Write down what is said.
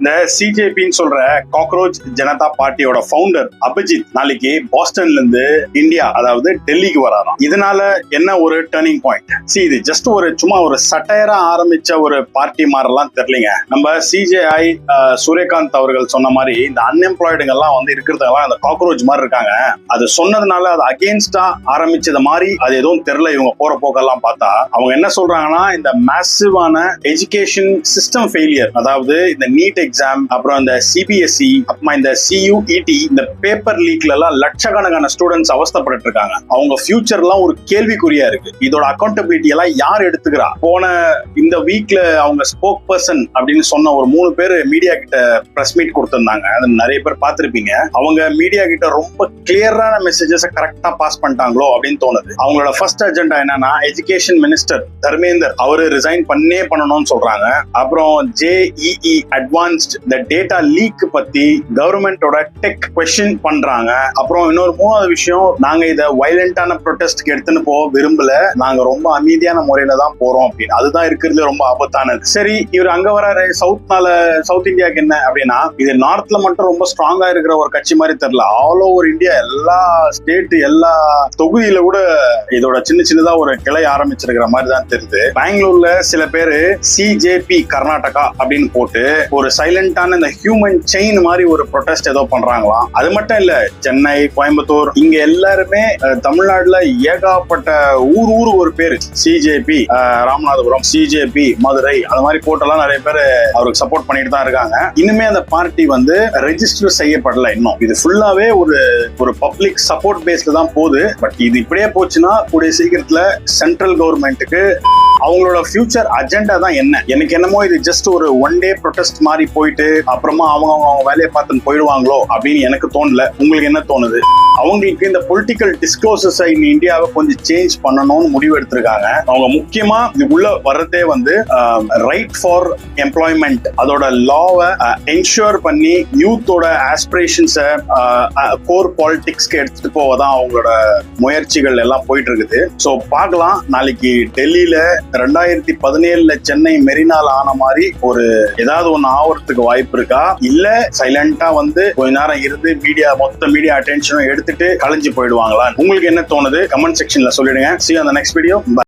இந்த சிஜேபின்னு சொல்ற cockroach Janata பார்ட்டியோட founder Abhijit நாளைக்கு பாஸ்டன்ல இருந்து இந்தியா, அதாவது டெல்லிக்கு வராராம். இதனால என்ன ஒரு டர்னிங் பாயிண்ட்? இது ஜஸ்ட் ஒரு சும்மா ஒரு சட்டையரா ஆரம்பிச்ச ஒரு பார்ட்டி மாதிரிலாம் தெரியலங்க. நம்ம சிஜேஐ சூரியகாந்த் அவர்கள் சொன்ன மாதிரி இந்த அன்எம்ப்ளாய்டுங்க எல்லாம் வந்து இருக்கிறதெல்லாம் அந்த காக்ரோச் மாதிரி இருக்காங்க. அது சொன்னதுனால அது அகேன்ஸ்டா ஆரம்பிச்சது மாதிரி அது எதுவும் தெரியல. இவங்க போற போக்கெல்லாம் பார்த்தா அவங்க என்ன சொல்றாங்கன்னா, இந்த மேசிவான எஜுகேஷன் சிஸ்டம் ஃபெயிலியர், அதாவது இந்த நீட் எக்ஸாம், அப்புறம் இந்த சிபிஎஸ்இ, அப்புறமா இந்த சியூஇடி, இந்த பேப்பர் லீக்ல எல்லாம் லட்சக்கணக்கான ஸ்டூடெண்ட்ஸ் அவஸ்தப்பட்டு இருக்காங்க. அவங்க ஃபியூச்சர்லாம் ஒரு கேள்விக்குறியா இருக்கு. இதோட அக்கௌண்டபிலிட்டி எல்லாம் யார் எடுத்துக்கிறா? போன இந்த வீக்ல அவங்க ஸ்போக் பர்சன் அப்படின்னு சொன்ன ஒரு 3 பேர் மீடியா கிட்ட பிரஸ் மீட் கொடுத்திருந்தாங்க. அது நிறைய பேர் பார்த்திருப்பீங்க. அவங்க மீடியா கிட்ட ரொம்ப கிளியரான மெசேஜஸ் கரெக்டா பாஸ் பண்ணிட்டாங்களோ அப்படின்னு தோணுது. அவங்களோட ஃபர்ஸ்ட் அஜெண்டா என்னன்னா, எஜுகேஷன் மினிஸ்டர் தர்மேந்தர் அவரு ரிசைன் பண்ணணும்னு சொல்றாங்க. அப்புறம் ஜேஇஇ அட்வான்ஸ்ட் இந்த டேட்டா லீக் பத்தி கவர்மெண்டோட டெக் கொஸ்டின் பண்றாங்க. அப்புறம் இன்னொரு 3வது விஷயம், நாங்க இத வயலண்டான ப்ரொடெஸ்ட்க்கு எடுத்துன்னு போக விரும்பல, நாங்க ரொம்ப அமைதியான முறையில தான் போறோம் அப்படின்னு. அதுதான் இருக்கிறது ரொம்ப ஆபத்தானது. சரி, இவர் அங்க வராரு, சவுத் இந்தியாவுக்கு என்ன அப்படின்னா, இது நார்த்ல மட்டும் ரொம்ப ஸ்ட்ராங்கா இருக்கிற ஒரு கட்சி மாதிரி தெரியல. ஆல் ஓவர் இந்தியா எல்லா ஸ்டேட் எல்லா தொகுதியில கூட இதோட சின்னதா ஒரு கிளை ஆரம்பிச்சிருக்கிற மாதிரி தான் தெரியுது. பெங்களூர்ல சில பேரு சிஜேபி கர்நாடகா அப்படின்னு போட்டு ஒரு சைலண்டான இந்த ஹியூமன் செயின் மாதிரி ஒரு ப்ரொடெஸ்ட் ஏதோ பண்றாங்களாம். அது மட்டும் இல்ல, சென்னை, கோயம்புத்தூர், இங்க எல்லாருமே தமிழ்நாடுல ஏகாப்பட்ட ஊர் ஒரு பேரு சிஜேபி, ராமநாதபுரம், சிஜேபி மதுரை, அது மாதிரி போட்டெல்லாம் நிறைய பேர் அவருக்கு சப்போர்ட் பண்ணிட்டு தான் இருக்காங்க. இனிமே அந்த பார்ட்டி வந்து ரெஜிஸ்டர் செய்யப்படல இன்னும். இது ஃபுல்லாவே ஒரு பப்ளிக் சப்போர்ட் பேஸ்ல தான் போகுது. பட் இது இப்படியே போச்சுன்னா கூடிய சீக்கிரத்துல சென்ட்ரல் கவர்மெண்ட்டுக்கு அவங்களோட ஃபியூச்சர் அஜெண்டா தான் என்ன? எனக்கு என்னமோ இது ஜஸ்ட் ஒரு ஒன் டே ப்ரொடெஸ்ட் மாதிரி போயிட்டு அப்புறமா அவங்க வேலையை பார்த்துன்னு போயிடுவாங்களோ அப்படின்னு எனக்கு தோணல. உங்களுக்கு என்ன தோணுது? அவங்களுக்கு இந்த பொலிட்டிக்கல் டிஸ்க்ளோசர்ஸ் இந்தியாவை கொஞ்சம் சேஞ்ச் பண்ணணும்னு முடிவு எடுத்திருக்காங்க. அவங்க முக்கியமா இதுக்குள்ள வர்றதே வந்து ரைட் ஃபார் எம்ப்ளாய்மெண்ட், அதோட லாவை என்ஷூர் பண்ணி யூத்தோட ஆஸ்பிரேஷன்ஸை கோர் பாலிடிக்ஸ்க்கு எடுத்துட்டு போவதான் அவங்களோட முயற்சிகள் எல்லாம் போயிட்டு இருக்குது. ஸோ பார்க்கலாம், நாளைக்கு டெல்லியில 2017 சென்னை மெரினால ஆன மாதிரி ஒரு ஏதாவது ஒண்ணு ஆவறதுக்கு வாய்ப்பு இருக்கா? இல்ல சைலண்டா வந்து கொஞ்ச நேரம் இருந்து மொத்த மீடியா அட்டென்ஷனும் எடுத்துட்டு கலைஞ்சு போயிடுவாங்களா? உங்களுக்கு என்ன தோணுது? கமெண்ட் செக்ஷன்ல சொல்லிடுங்க. See you on the next video. Bye.